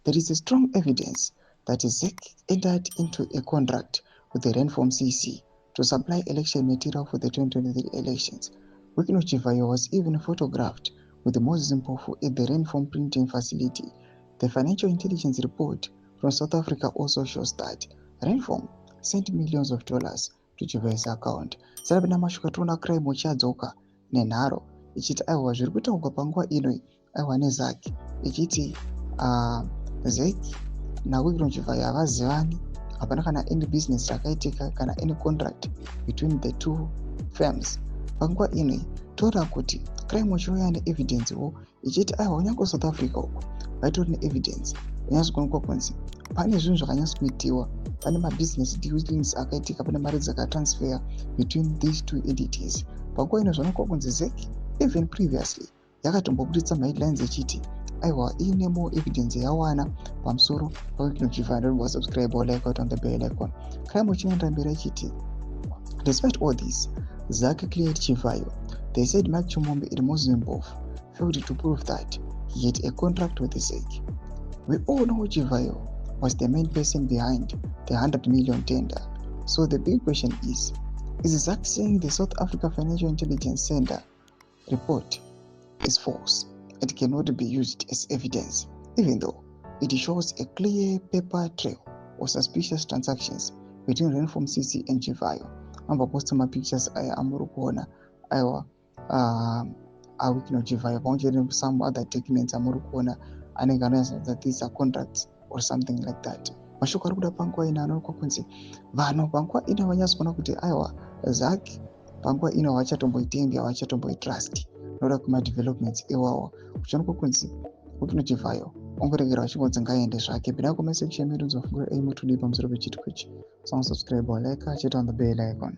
There is a strong evidence that ZEC entered into a contract with the Renform CC to supply election material for the 2023 elections. Wikino Chivayo was even photographed with Moses Mpofu at the Renform printing facility. The financial intelligence report from South Africa also shows that Renform sent millions of dollars to Chivayo's account. Sarabina mashuka tuna crime uchadzoka nenharo ichiti aiwa zviri kutaurwa panguva ino aiwa nezaki ichiti ZEC naWikino Chivayo havazivani, hapana kana any business rakaitika kana any contract between the two firms. Panguva ino toda kuti crime uchiuya neevidence wo ichiti aiwa unyange South Africa uko vaitori neevidence unyatsokuonekwa kunzi pane zvinhu zvakanyatsokuitiwa, pane mabusiness dealings akaitika, pane mari dzakatransfer between these two entities. Panguva ino zvinoonekwa kunzi ZEC even previously yakatombobuditsa maheadlines ichiti aiwa ine more evidence yawana pamusoro paWikino Chivayo. Subscribe or like out on the bell icon. Crime uchinoenda mberi ichiti despite all this, ZAC cleared Chivayo. They said Mike Chumombe and Moses Mpofu failed to prove that he had a contract with the ZEC. We all know Chivayo was the main person behind the 100 million tender. So the big question is ZAC saying the South Africa Financial Intelligence Center report is false? It cannot be used as evidence, even though it shows a clear paper trail of suspicious transactions between Renform CC and Chivayo. Amba post some pictures amuri kuona aiwa Wikino Chivayo pamwe some other documents amuri kuona anenge anoratidza that these are contracts or something like that. Mashoko ari kuda panguva ino anoonekwa kunzi vanhu panguva ino vanyatsokuona kuti aiwa ZAC panguva ino havachatomboitengi, havachatomboitrust noda kumadevelopments iwawa. Kuchionekwa kunzi Wikino Chivayo ongoregera vachingodzi ngaende zvake. Bida comment section medu nzofungura aimotudi pamusoro pechitiko ichi. Subscribe or like, hit on the bell icon.